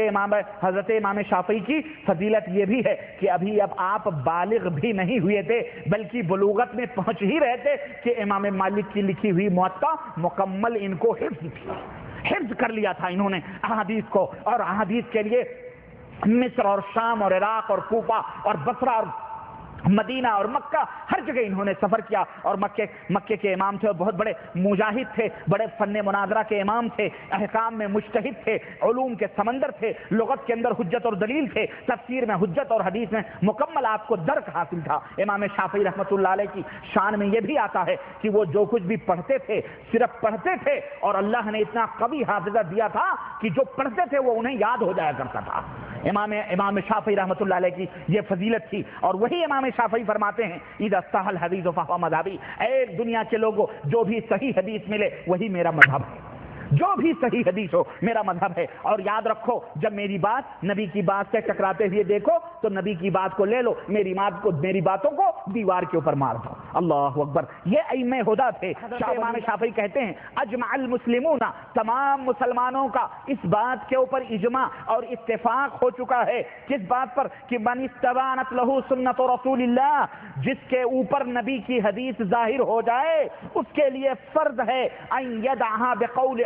امام شافعی کی فضیلت یہ بھی ہے کہ ابھی اب آپ بالغ بھی نہیں ہوئے تھے، بلکہ بلوغت میں پہنچ ہی رہے تھے کہ امام مالک کی لکھی ہوئی موطا مکمل ان کو حفظ کر لیا تھا انہوں نے احادیث کو، اور احادیث کے لیے مصر اور شام اور عراق اور کوفہ اور بصرہ اور مدینہ اور مکہ ہر جگہ انہوں نے سفر کیا، اور مکے کے امام تھے، اور بہت بڑے مجاہد تھے، بڑے فن مناظرہ کے امام تھے، احکام میں مجتہد تھے، علوم کے سمندر تھے، لغت کے اندر حجت اور دلیل تھے، تفسیر میں حجت اور حدیث میں مکمل آپ کو درک حاصل تھا۔ امام شافعی رحمۃ اللہ علیہ کی شان میں یہ بھی آتا ہے کہ وہ جو کچھ بھی پڑھتے تھے صرف پڑھتے تھے، اور اللہ نے اتنا قوی حافظہ دیا تھا کہ جو پڑھتے تھے وہ انہیں یاد ہو جایا کرتا تھا۔ امام شافعی رحمۃ اللہ علیہ کی یہ فضیلت تھی، اور وہی امام شافعی فرماتے ہیں اذا صح الحدیث فهو مذهبی، اے دنیا کے لوگوں جو بھی صحیح حدیث ملے وہی میرا مذہب ہے، جو بھی صحیح حدیث ہو میرا مذہب ہے۔ اور یاد رکھو جب میری بات نبی کی بات سے ٹکراتے ہوئے دیکھو تو نبی کی بات کو لے لو، میری باتوں کو دیوار کے اوپر مار دو۔ اللہ اکبر۔ یہ ائمہ ہدی تھے۔ امام شافعی کہتے ہیں اجمع المسلمون، تمام مسلمانوں کا اس بات کے اوپر اجماع اور اتفاق ہو چکا ہے، کس بات پر؟ کہ من استبانت لہ سنت رسول اللہ، جس کے اوپر نبی کی حدیث ظاہر ہو جائے اس کے لیے فرض ہے ان یدعها بقول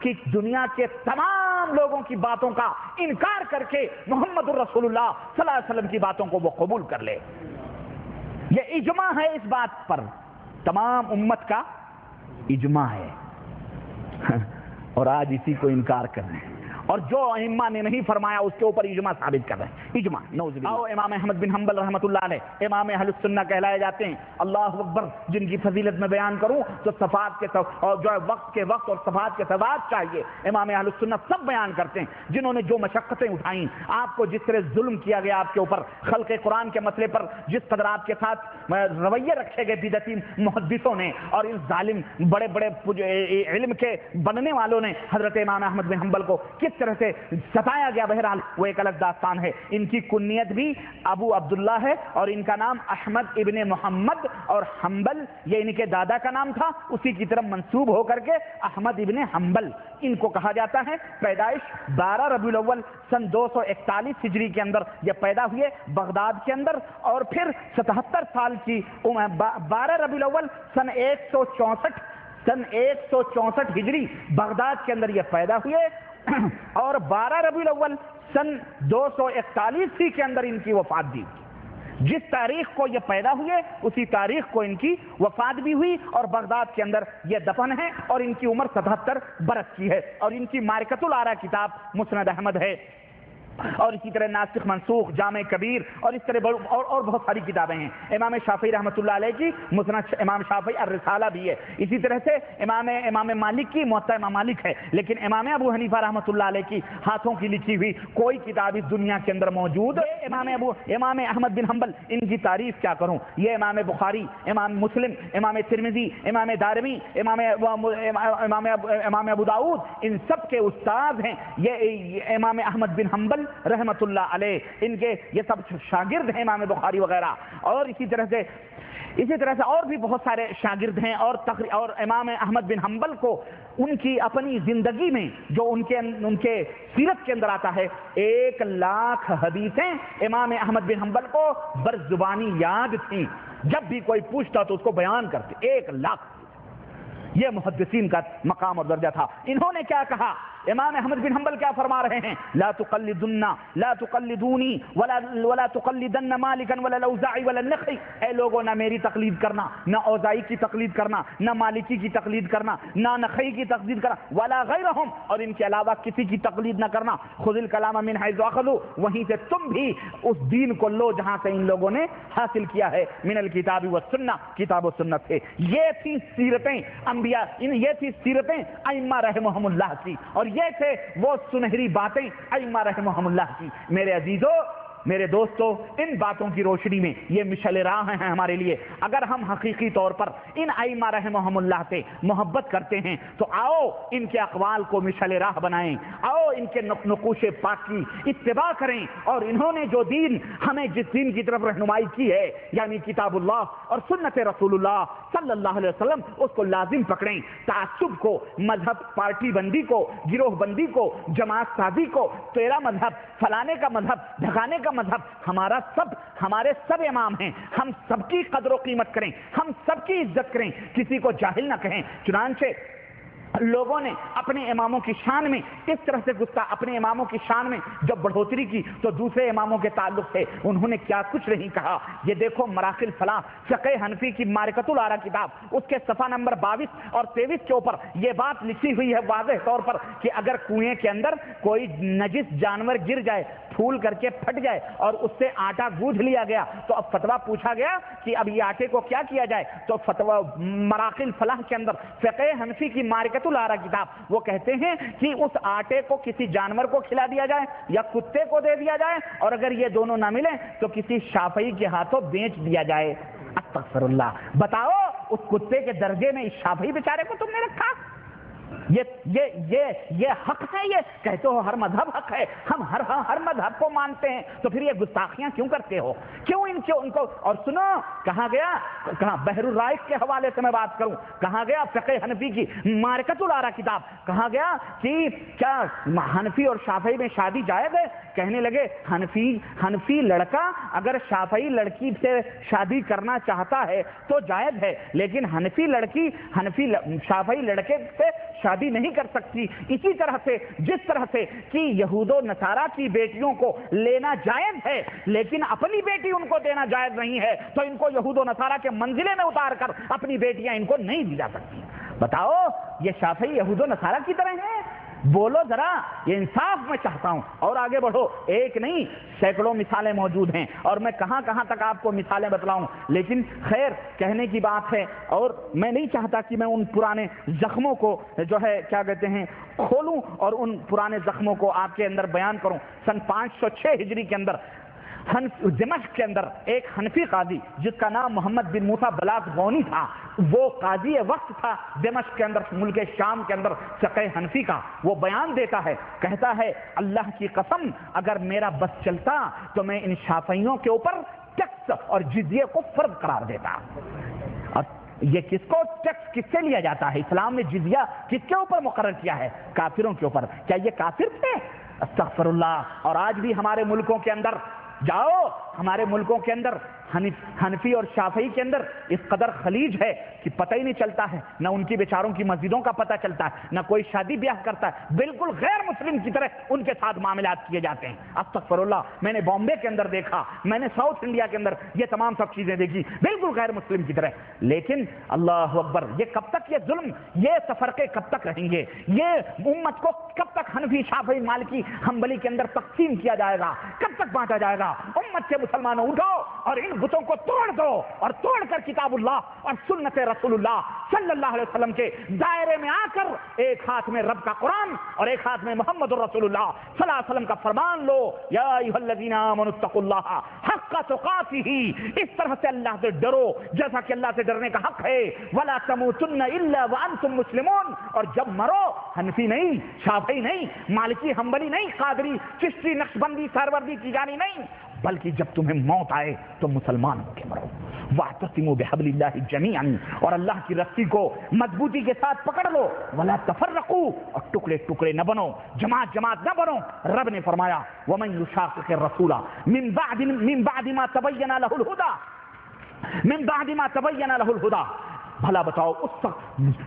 کہ دنیا کے تمام لوگوں کی باتوں کا انکار کر کے محمد الرسول اللہ صلی اللہ علیہ وسلم کی باتوں کو وہ قبول کر لے۔ یہ اجماع ہے، اس بات پر تمام امت کا اجماع ہے، اور آج اسی کو انکار کر رہے ہیں۔ اور جو ائمہ نے نہیں فرمایا اس کے اوپر اجماع ثابت کر رہے ہیں، اجماع نعوذ باللہ۔ آؤ امام احمد بن حنبل رحمۃ اللہ علیہ امام اہل السنہ کہلائے جاتے ہیں، اللہ اکبر، جن کی فضیلت میں بیان کروں تو صفات کے اور جو ہے وقت کے وقت اور صفات کے صفات چاہیے، امام اہل السنہ سب بیان کرتے ہیں جنہوں نے جو مشقتیں اٹھائیں، آپ کو جس طرح ظلم کیا گیا آپ کے اوپر خلق قرآن کے مسئلے پر، جس قدر آپ کے ساتھ رویے رکھے گئے بدعتی محدثوں نے اور ان ظالم بڑے بڑے علم کے بننے والوں نے حضرت امام احمد بن حنبل کو کس طرح سے ستایا گیا، بہرحال وہ ایک الگ داستان ہے۔ ان کی کنیت بھی ابو عبداللہ ہے اور ان کا نام احمد ابن محمد اور حنبل یہ ان کے دادا کا نام تھا، اسی کی طرف منسوب ہو کر کے احمد ابن حنبل ان کو کہا جاتا ہے۔ پیدائش 12 ربیع الاول سن 241 ہجری کے اندر یہ پیدا ہوئے بغداد کے اندر، اور پھر 77 سال کی 12 ربیع الاول سن 164 ہجری بغداد کے اندر یہ پیدا ہوئے، اور 12 ربیع الاول سن 241 کے اندر ان کی وفات دی۔ جس تاریخ کو یہ پیدا ہوئے اسی تاریخ کو ان کی وفات بھی ہوئی، اور بغداد کے اندر یہ دفن ہے، اور ان کی عمر 77 برس کی ہے، اور ان کی معرکۃ الآراء کتاب مسند احمد ہے، اور اسی طرح ناسخ منسوخ، جامع کبیر، اور اس طرح اور بہت ساری کتابیں ہیں۔ امام شافعی رحمۃ اللہ علیہ کی مسند امام شافعی الرسالہ بھی ہے، اسی طرح سے امام مالک کی موطا امام مالک ہے، لیکن امام ابو حنیفہ رحمۃ اللہ علیہ کی ہاتھوں کی لکھی ہوئی کوئی کتاب اس دنیا کے اندر موجود۔ امام احمد بن حنبل ان کی تعریف کیا کروں، یہ امام بخاری، امام مسلم، امام ترمذی، امام دارمی، امام ابو داؤد، ان سب کے استاد ہیں یہ امام احمد بن حنبل رحمت اللہ علیہ، ان کے یہ سب شاگرد ہیں امام بخاری وغیرہ، اور اسی طرح سے اور بھی بہت سارے شاگرد ہیں، اور امام احمد بن حنبل کو ان کی اپنی زندگی میں جو ان کے سیرت کے اندر آتا ہے 1,00,000 حدیثیں امام احمد بن حنبل کو برزبانی یاد تھیں، جب بھی کوئی پوچھتا تو اس کو بیان کرتے 1,00,000۔ یہ محدثین کا مقام اور درجہ تھا۔ انہوں نے کیا کہا، امام احمد بن حنبل کیا فرما رہے ہیں، لا تقلدونی ولا تقلدن مالکا ولا الاوزاعی ولا النخعی، اے لوگوں نہ میری تقلید کرنا، نہ اوزاعی کی تقلید کرنا، نہ مالکی کی تقلید کرنا، نہ نخعی کی تقلید کرنا، ولا غیرہم، اور ان کے علاوہ کسی کی تقلید نہ کرنا، خذ الکلام من حیث اخذوا، وہیں سے تم بھی اس دین کو لو جہاں سے ان لوگوں نے حاصل کیا ہے، من الکتاب والسنہ، کتاب و سنت سے۔ یہ تھی سیرتیں انبیاء، یہ تھی سیرتیں ائمہ رحمہم اللہ کی، اور یہ تھے وہ سنہری باتیں ائمہ رحمہم اللہ کی۔ میرے عزیزو، میرے دوستو، ان باتوں کی روشنی میں یہ مشعل راہ ہیں ہمارے لیے۔ اگر ہم حقیقی طور پر ان ائمہ رحمہم اللہ سے محبت کرتے ہیں تو آؤ ان کے اقوال کو مشعل راہ بنائیں، آؤ ان کے نقوش پاک کی اتباع کریں، اور انہوں نے جو دین ہمیں جس دین کی طرف رہنمائی کی ہے، یعنی کتاب اللہ اور سنت رسول اللہ صلی اللہ علیہ وسلم، اس کو لازم پکڑیں۔ تعصب کو، مذہب پارٹی بندی کو، گروہ بندی کو، جماعت سازی کو، تیرا مذہب، فلانے کا مذہب، ڈھکانے کا مذہب، ہمارے سب امام ہیں، ہم سب کی قدر و قیمت کریں، ہم سب کی عزت کریں، کسی کو جاہل نہ کہیں۔ چنانچہ لوگوں نے اپنے اماموں کی شان میں اس طرح سے اپنے اماموں کی شان میں جب بڑھوتری کی تو دوسرے اماموں کے تعلق سے انہوں نے کیا کچھ نہیں کہا۔ یہ دیکھو مراحل فلاح فقہ حنفی کی معرکۃ الآراء کتاب، اس کے صفحہ نمبر 22 اور 23 کے اوپر یہ بات لکھی ہوئی ہے واضح طور پر کہ اگر کنویں کے اندر کوئی نجس جانور گر جائے، پھول کر کے پھٹ جائے اور اس سے آٹا گوندھ لیا گیا، تو اب فتویٰ پوچھا گیا کہ اب یہ آٹے کو کیا کیا جائے، تو فتویٰ مراحل فلاح کے اندر فقہ حنفی کی معرکۃ الآراء کتاب وہ کہتے ہیں کہ اس آٹے کو کسی جانور کو کھلا دیا جائے یا کتے کو دے دیا جائے، اور اگر یہ دونوں نہ ملیں تو کسی شافعی کے ہاتھوں بیچ دیا جائے۔ استغفر اللہ، بتاؤ اس کتے کے درجے میں اس شافعی بیچارے کو تم نے رکھا؟ یہ حق ہے؟ یہ کہتے ہو ہر مذہب حق ہے، ہم ہر مذہب کو مانتے ہیں، تو پھر یہ گستاخیاں کیوں کرتے ہو؟ کیوں ان کو؟ اور سنو، کہاں بحر الرائق کے حوالے سے میں بات کروں، کہاں گیا فقہ حنفی کی معرکۃ الآراء کتاب، کہاں گیا کہ کیا حنفی اور شافعی میں شادی جائز ہے؟ کہنے لگے حنفی لڑکا اگر شافعی لڑکی سے شادی کرنا چاہتا ہے تو جائز ہے، لیکن حنفی لڑکی شافعی لڑکے سے شادی نہیں کر سکتی۔ اسی طرح سے جس طرح سے کہ یہود و نصارہ کی بیٹیوں کو لینا جائز ہے لیکن اپنی بیٹی ان کو دینا جائز نہیں ہے، تو ان کو یہود و نصارہ کے منزلے میں اتار کر اپنی بیٹیاں ان کو نہیں دی جا سکتی۔ بتاؤ، یہ شافعی یہود و نصارہ کی طرح ہیں؟ بولو ذرا, یہ انصاف میں چاہتا ہوں. اور آگے بڑھو, ایک نہیں سینکڑوں مثالیں موجود ہیں, اور میں کہاں کہاں تک آپ کو مثالیں بتلاؤں. لیکن خیر, کہنے کی بات ہے, اور میں نہیں چاہتا کہ میں ان پرانے زخموں کو جو ہے کیا کہتے ہیں کھولوں اور ان پرانے زخموں کو آپ کے اندر بیان کروں. سن 506 ہجری کے اندر دمشق کے اندر ایک حنفی قاضی جس کا نام محمد بن موسیٰ بلاغونی تھا, وہ قاضی وقت تھا دمشق کے اندر, ملک شام کے اندر, فقہ حنفی کا. وہ بیان دیتا ہے, کہتا ہے اللہ کی قسم اگر میرا بس چلتا تو میں ان شافعیوں کے اوپر ٹیکس اور جزیے کو فرض قرار دیتا. اور یہ کس کو ٹیکس کس سے لیا جاتا ہے؟ اسلام نے جزیہ کس کے اوپر مقرر کیا ہے؟ کافروں کے اوپر. کیا یہ کافر تھے؟ استغفر اللہ. اور آج بھی ہمارے ملکوں کے اندر جاؤ, ہمارے ملکوں کے اندر حنفی اور شافعی کے اندر اس قدر خلیج ہے کہ پتہ ہی نہیں چلتا ہے, نہ ان کی بیچاروں کی مسجدوں کا پتہ چلتا ہے, نہ کوئی شادی بیاہ کرتا ہے, بالکل غیر مسلم کی طرح ان کے ساتھ معاملات کیے جاتے ہیں. استغفر اللہ. میں نے بامبے کے اندر دیکھا, میں نے ساؤتھ انڈیا کے اندر یہ تمام سب چیزیں دیکھی, بالکل غیر مسلم کی طرح. لیکن اللہ اکبر, یہ کب تک یہ ظلم, یہ تفرقے کب تک رہیں گے؟ یہ امت کو کب تک حنفی شافعی مالکی حنبلی کے اندر تقسیم کیا جائے گا؟ کب تک بانٹا جائے گا؟ امت کے مسلمانوں اٹھو اور ان بتوں کو توڑ دو, اور توڑ کر کتاب اللہ اور سنت رسول اللہ صلی اللہ علیہ وسلم کے دائرے میں آ کر ایک ہاتھ میں رب کا قرآن اور ایک ہاتھ میں محمد رسول اللہ صلی اللہ علیہ وسلم کا فرمان لو. یا ایھا الذین آمنوا اتقوا اللہ حق تقاتہ, اس طرح سے اللہ سے ڈرو جیسا کہ اللہ سے ڈرنے کا حق ہے. ولا تموتن الا وانتم مسلمون. اور جب مرو حنفی نہیں, شافعی نہیں, مالکی حنبلی نہیں, قادری چشتی نقشبندی سہروردی تیجانی نہیں, بلکہ جب تمہیں موت آئے تو مسلمان ہو کے مرو. واعتصموا بحبل اللہ جمیعا, اور اللہ کی رسی کو مضبوطی کے ساتھ پکڑ لو. ولا تفرقوا, اور ٹکڑے ٹکڑے نہ بنو, جماعت جماعت نہ بنو. رب نے فرمایا ومن یشاقق الرسول من بعد ما تبین له الهدى, من بعد ما تبین له الهدى. بھلا بتاؤ اس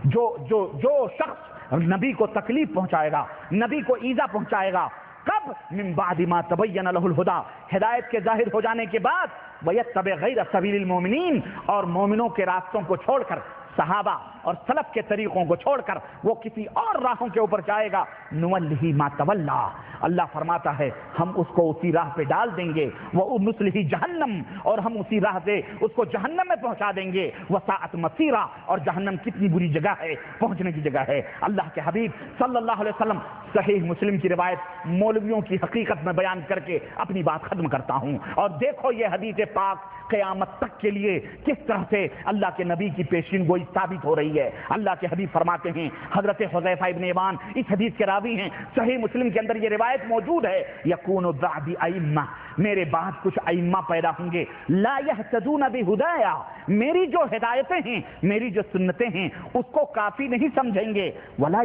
جو شخص نبی کو تکلیف پہنچائے گا, نبی کو ایذا پہنچائے گا, کب؟ من بعد ما تبین له الهدى, ہدایت کے ظاہر ہو جانے کے بعد. وَيَتَّبِعْ غَيْرَ سَبِيلِ الْمُؤْمِنِينَ, اور مومنوں کے راستوں کو چھوڑ کر, صحابہ اور سلف کے طریقوں کو چھوڑ کر وہ کسی اور راہوں کے اوپر جائے گا. نُوَلِّهِ مَا تَوَلَّى, اللہ فرماتا ہے ہم اس کو اسی راہ پہ ڈال دیں گے. وَنُصْلِهِ جہنم, اور ہم اسی راہ سے اس کو جہنم میں پہنچا دیں گے. وَسَاءَتْ مَصِيرًا, اور جہنم کتنی بری جگہ ہے, پہنچنے کی جگہ ہے. اللہ کے حبیب صلی اللہ علیہ وسلم, صحیح مسلم کی روایت مولویوں کی حقیقت میں بیان کر کے اپنی بات ختم کرتا ہوں. اور دیکھو یہ حدیث پاک قیامت تک کے لیے کس طرح سے اللہ کے نبی کی پیشین گوئی ثابت ہو رہی ہے. اللہ کے حبیب فرماتے ہیں, حضرت حذیفہ ابن یمان اس حدیث کے راوی ہیں, صحیح مسلم کے اندر یہ روایت موجود ہے, یکون بعدی ائمہ, میرے بعد کچھ ائمہ پیدا ہوں گے, لا یہتدون بہدایا, میری جو ہدایتیں ہیں, میری جو سنتیں ہیں اس کو کافی نہیں سمجھیں گے. ولا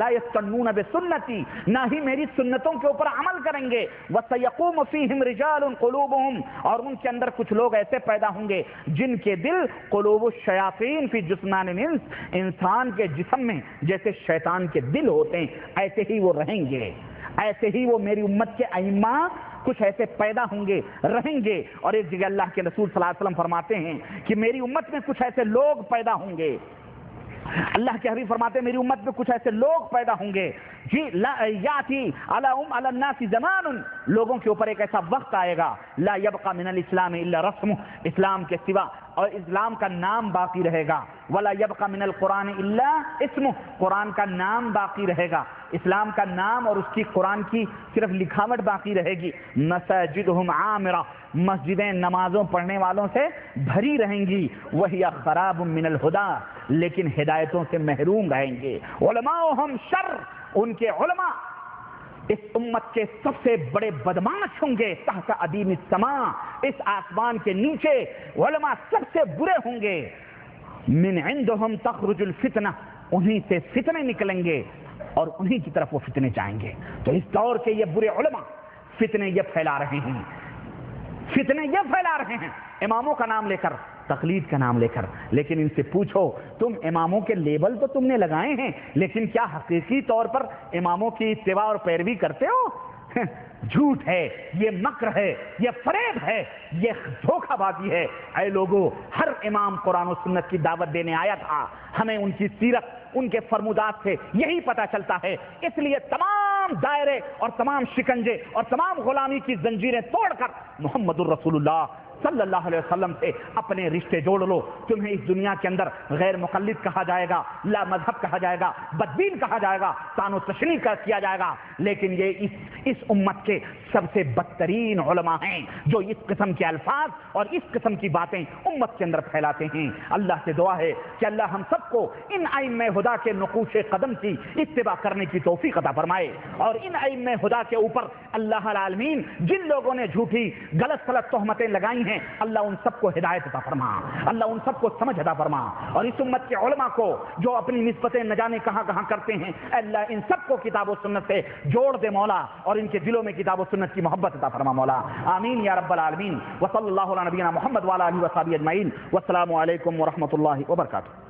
یستنون بسنتی, نہ ہی میری سنتوں کے اوپر عمل کریں گے. وسیقوم فیہم رجال قلوبہم, اور ان کے اندر کچھ لوگ ایسے پیدا ہوں گے جن کے دل قلوب الشیاطین فی جثمان الانس, انسان کے جسم میں جیسے شیطان کے دل ہوتے ہیں ایسے ہی وہ رہیں گے. ایسے ہی وہ میری امت کے ائمہ کچھ ایسے پیدا ہوں گے, رہیں گے. اور ایک جگہ اللہ کے رسول صلی اللہ علیہ وسلم فرماتے ہیں کہ میری امت میں کچھ ایسے لوگ پیدا ہوں گے, اللہ کے حبیب فرماتے ہیں میری امت میں کچھ ایسے لوگ پیدا ہوں گے, جی یاتی علی الناس زمان, لوگوں کے اوپر ایک ایسا وقت آئے گا, لا یبقى من الاسلام الا رسمه, اسلام کے سوا اور اسلام کا نام باقی رہے گا. ولا یبقى من القرآن الا اسمه, قرآن کا نام باقی رہے گا, اسلام کا نام اور اس کی قرآن کی صرف لکھاوٹ باقی رہے گی. مساجدہم عامرہ, مسجدیں نمازوں پڑھنے والوں سے بھری رہیں گی. وہی خراب من الہدى, لیکن ہدایتوں سے محروم رہیں گے. علماؤہم شر, ان کے علماء اس امت کے سب سے بڑے بدماش ہوں گے. تحت ادیم السماء, اس آسمان کے نیچے علماء سب سے برے ہوں گے. من عندہم تخرج الفتنہ, انہی سے فتنے نکلیں گے اور انہی کی طرف وہ فتنے جائیں گے. تو اس دور کے یہ برے علماء فتنے یہ پھیلا رہے ہیں, فتنے یہ پھیلا رہے ہیں اماموں کا نام لے کر, تقلید کا نام لے کر. لیکن ان سے پوچھو تم اماموں کے لیبل تو تم نے لگائے ہیں, لیکن کیا حقیقی طور پر اماموں کی اتباع اور پیروی کرتے ہو؟ جھوٹ ہے, یہ مکر ہے, یہ فریب ہے, یہ دھوکہ بازی ہے. اے لوگو, ہر امام قرآن و سنت کی دعوت دینے آیا تھا, ہمیں ان کی سیرت ان کے فرمودات سے یہی پتہ چلتا ہے۔ اس لیے تمام دائرے اور تمام شکنجے اور تمام غلامی کی زنجیریں توڑ کر محمد الرسول اللہ صلی اللہ علیہ وسلم سے اپنے رشتے جوڑ لو۔ تمہیں اس دنیا کے اندر غیر مقلد کہا جائے گا، لا مذہب کہا جائے گا، بددین کہا جائے گا، طعن و تشنیع کیا جائے گا، لیکن یہ اس امت کے سب سے بدترین علماء ہیں جو اس قسم کے الفاظ اور اس قسم کی باتیں امت کے اندر پھیلاتے ہیں۔ اللہ سے دعا ہے کہ اللہ ہم سب کو ان ائمہ ہدا کے نقوش قدم کی اتباع کرنے کی توفیق عطا فرمائے، اور ان ائمہ ہدا کے اوپر اللہ العالمین جن لوگوں نے جھوٹی غلط غلط تہمتیں لگائی ہیں، اللہ ان سب کو ہدایت عطا فرما، اللہ ان سب کو سمجھ عطا فرما، اور اس امت کے علماء کو جو اپنی نسبتیں نہ جانے کہاں کہاں کرتے ہیں، اللہ ان سب کو کتاب و سنت سے جوڑ دے مولا، اور ان کے دلوں میں کتاب و سنت کی محبت عطا فرما مولا، آمین یا رب العالمین۔ وصلی اللہ علی نبینا محمد وعلی آلہ وصحبہ اجمعین، والسلام علیکم ورحمۃ اللہ وبرکاتہ۔